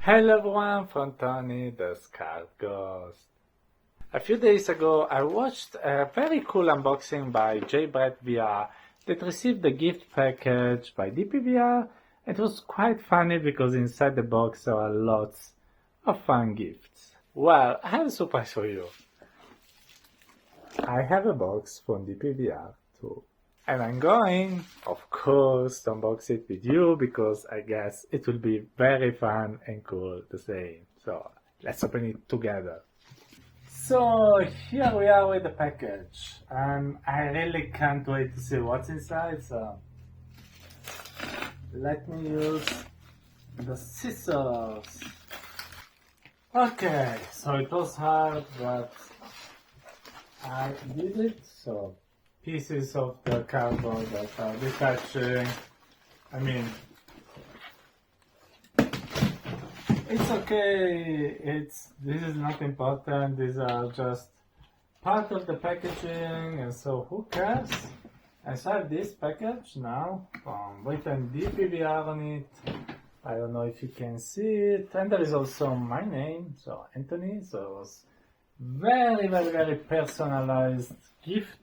Hello everyone from Tony the Scar Ghost. A few days ago I watched a very cool unboxing by DPVR that received a gift package by DPVR. It was quite funny because inside the box there are lots of fun gifts. Well, I have a surprise for you. I have a box from DPVR too. And I'm going, of course, to unbox it with you because I guess it will be very fun and cool the same. So let's open it together. So here we are with the package, and I really can't wait to see what's inside. So let me use the scissors. Okay, so it was hard, but I did it. So pieces of the cardboard that are detaching. I mean, it's okay. This is not important. These are just part of the packaging, and so who cares? I have this package now with a DPVR on it. I don't know if you can see it, and there is also my name, so Anthony. So it was very personalized gift.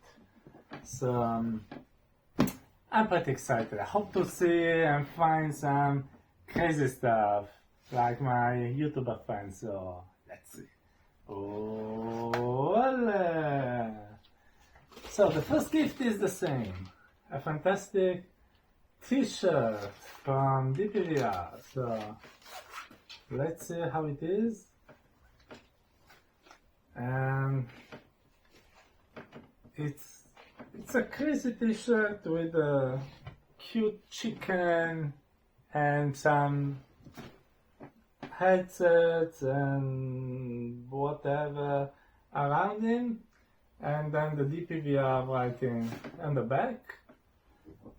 So I'm pretty excited. I hope to see and find some crazy stuff like my YouTuber friends. So let's see. Voila! So the first gift is the same. A fantastic t-shirt from DPVR. So let's see how it is. And it's a crazy t-shirt with a cute chicken and some headsets and whatever around him, and then the DPVR writing on the back.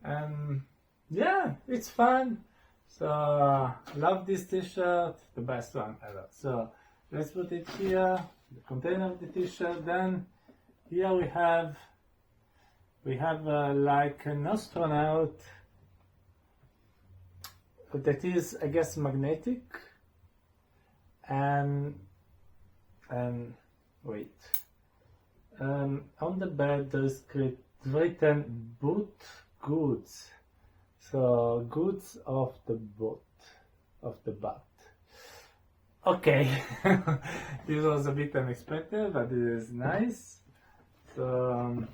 And yeah, it's fun. So love this t-shirt, the best one ever. So let's put it here, the container of the t-shirt. Then here we have like an astronaut that is, I guess, magnetic, and wait, on the back there is written boot goods, so goods of the boat, of the butt. Okay, this was a bit unexpected, but it is nice. So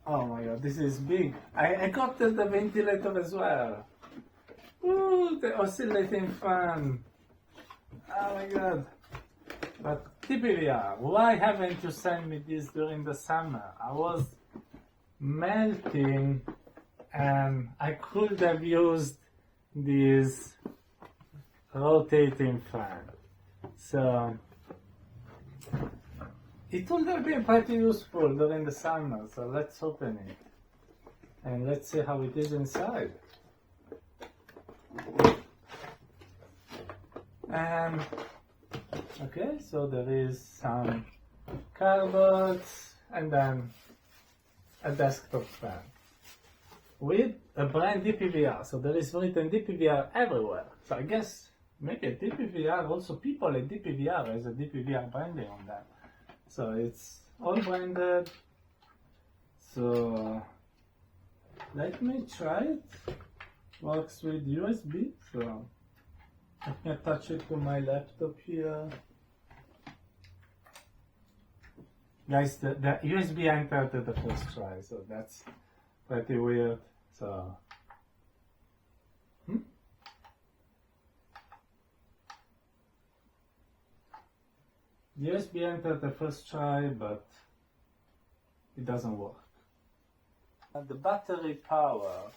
oh my god, this is big. I got the ventilator as well. Ooh, the oscillating fan. Oh my god. But DPVR, why haven't you sent me this during the summer? I was melting and I could have used this rotating fan. So it would have been pretty useful during the summer, so let's open it and let's see how it is inside. And okay, so there is some cardboard and then a desktop fan with a brand DPVR. So there is written DPVR everywhere. So I guess maybe at DPVR also people at DPVR has a DPVR branding on them. So it's all branded. So let me try it. Works with USB. So let me attach it to my laptop here. Guys, the USB entered at the first try, so that's pretty weird. So the USB entered the first try, but it doesn't work. And the battery power,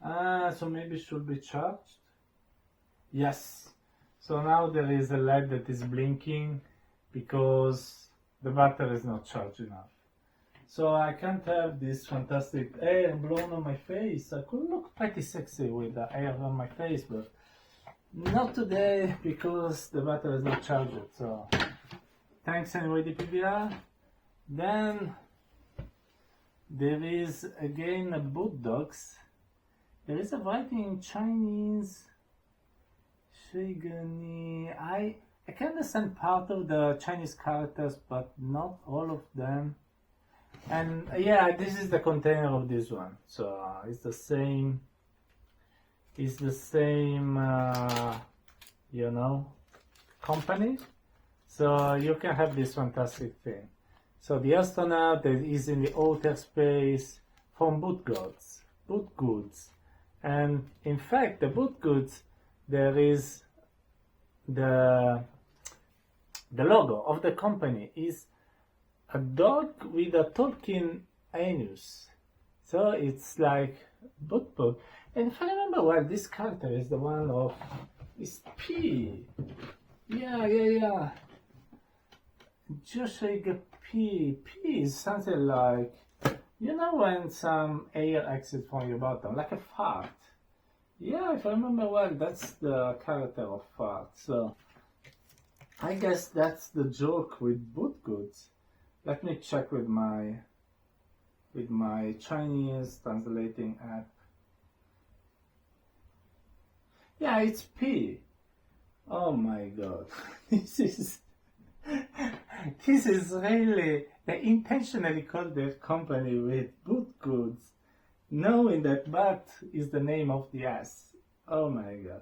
so maybe it should be charged. Yes, so now there is a light that is blinking because the battery is not charged enough. So I can't have this fantastic air blown on my face. I could look pretty sexy with the air on my face, but not today because the battery is not charged. So thanks anyway, DPVR. Then there is again a boot docs. There is a writing in Chinese Joshigani. I can understand part of the Chinese characters, but not all of them. And yeah, this is the container of this one. So it's the same. It's the same, you know, company. So you can have this fantastic thing. So the astronaut that is in the outer space from boot goods. And in fact, the boot goods, there is the logo of the company is a dog with a Tolkien anus. So it's like boot. And if I remember well, this character is the one of is P. Yeah. Joshua P. P is something like, you know, when some air exits from your bottom, like a fart. Yeah, if I remember well, that's the character of fart. So I guess that's the joke with boot goods. Let me check with my Chinese translating app. Yeah, it's P. Oh my god. This is really, they intentionally called their company with boot goods, knowing that bat is the name of the ass. Oh my god.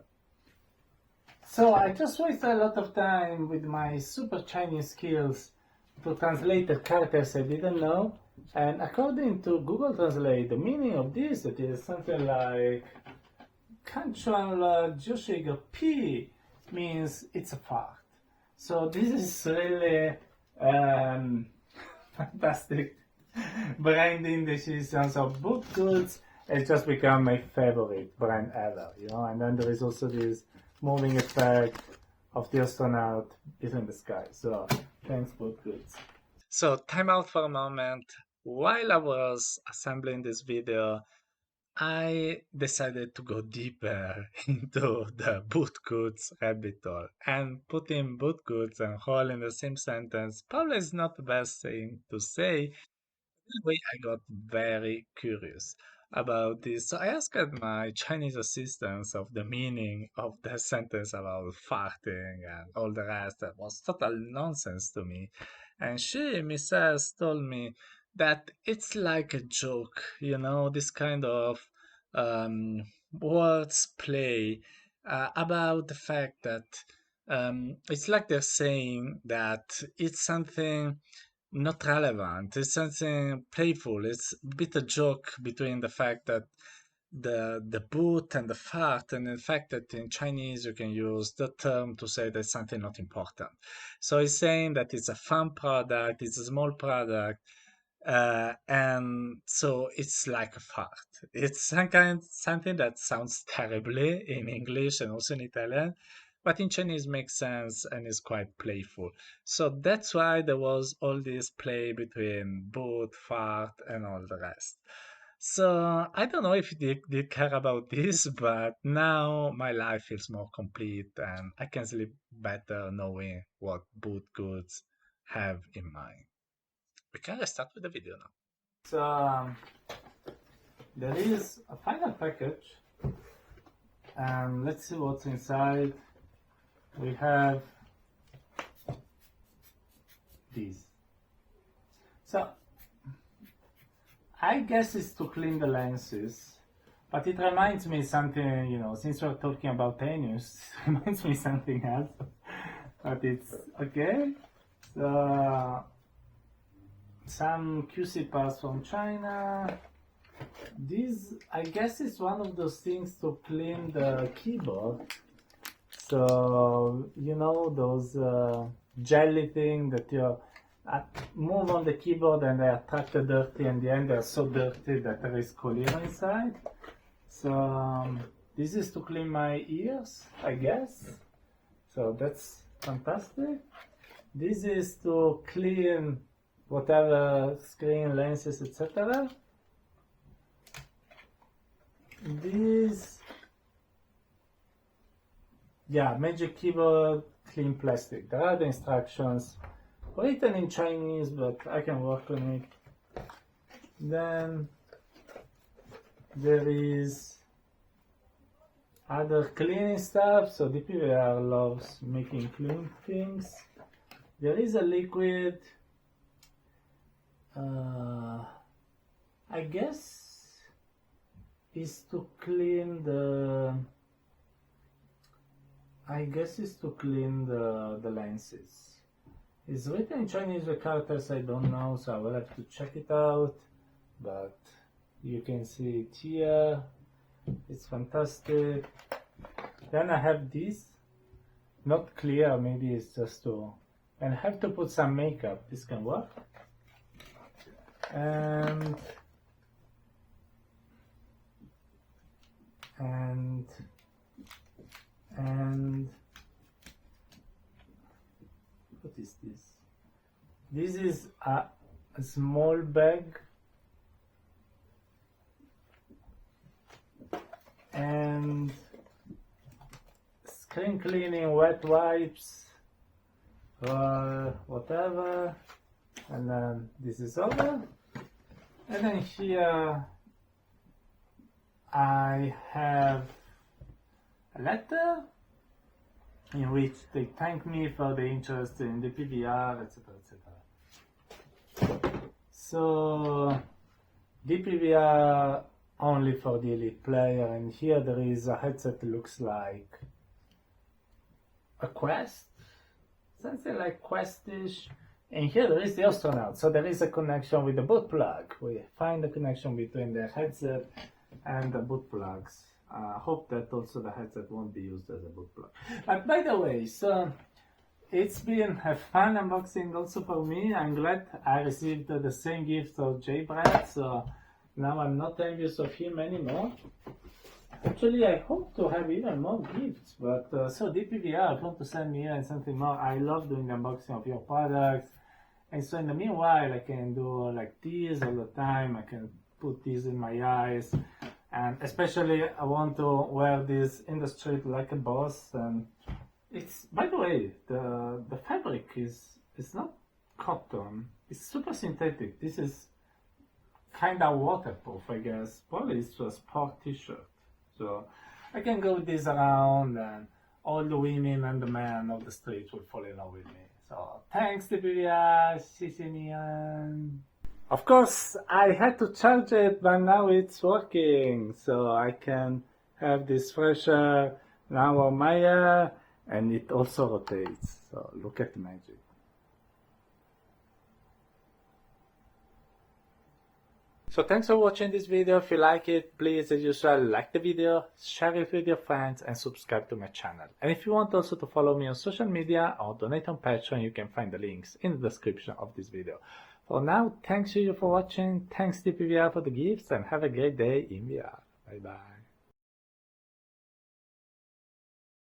So I just wasted a lot of time with my super Chinese skills to translate the characters I didn't know. And according to Google Translate, the meaning of this, it is something like Kanchuan Joshiga P means it's a fart. So this is really fantastic branding decisions of boot goods. It's just become my favorite brand ever, you know. And then there is also this moving effect of the astronaut in the sky. So thanks, boot goods. So time out for a moment. While I was assembling this video, I decided to go deeper into the boot goods rabbit hole, and putting boot goods and hole in the same sentence probably is not the best thing to say. Anyway, I got very curious about this. So I asked my Chinese assistants of the meaning of the sentence about farting and all the rest. That was total nonsense to me. And she, Mrs., told me that it's like a joke, you know, this kind of words play about the fact that it's like they're saying that it's something not relevant. It's something playful. It's a bit a joke between the fact that the boot and the fart, and the fact that in Chinese you can use the term to say that something not important. So it's saying that it's a fun product, it's a small product, and so it's like a fart. It's something that sounds terribly in English and also in Italian, but in Chinese makes sense and is quite playful. So that's why there was all this play between boot, fart, and all the rest. So I don't know if you did care about this, but now my life feels more complete and I can sleep better knowing what boot goods have in mind. We can start with the video now. So there is a final package, and let's see what's inside. We have these. So I guess it's to clean the lenses, but it reminds me something, you know, since we're talking about tennis, it reminds me something else. But it's okay. So some QC parts from China. This, I guess, is one of those things to clean the keyboard. So, you know, those jelly thing that you move on the keyboard and they attract the dirty, and the end they're so dirty that there is clear inside. So this is to clean my ears, I guess. So that's fantastic. This is to clean whatever screen, lenses, etc. This, yeah, Magic Keyboard Clean Plastic. There are the instructions written in Chinese, but I can work on it. Then there is other cleaning stuff. So DPVR loves making clean things. There is a liquid, I guess is to clean the lenses. It's written in Chinese with characters I don't know, so I will have to check it out, but you can see it here. It's fantastic. Then I have this, not clear, maybe it's just to, and I have to put some makeup. This can work. And what is this? This is a small bag, and screen cleaning, wet wipes, or whatever. And then this is over. And then here I have a letter in which they thank me for the interest in the DPVR, etc., etc. So DPVR only for the elite player, and here there is a headset that looks like a Quest, something like Questish. And here there is the astronaut, so there is a connection with the boot plug. We find the connection between the headset and the boot plugs. I hope that also the headset won't be used as a boot plug. But by the way, so it's been a fun unboxing also for me. I'm glad I received the same gift of J. Brad, so now I'm not envious of him anymore. Actually, I hope to have even more gifts, but so DPVR, if you want to send me even something more, I love doing the unboxing of your products. And so in the meanwhile, I can do like this all the time. I can put this in my eyes, and especially I want to wear this in the street like a boss. And it's, by the way, the fabric is not cotton. It's super synthetic. This is kind of waterproof, I guess. Probably it's a sport t-shirt. So I can go with this around, and all the women and the men of the street will fall in love with me. So thanks DPVR, Sicilian. Of course, I had to charge it, but now it's working. So I can have this fresher now on my hair, and it also rotates. So look at the magic. So thanks for watching this video. If you like it, please, as usual, like the video, share it with your friends, and subscribe to my channel. And if you want also to follow me on social media or donate on Patreon, you can find the links in the description of this video. For now, thanks to you for watching, thanks DPVR for the gifts, and have a great day in VR. Bye bye.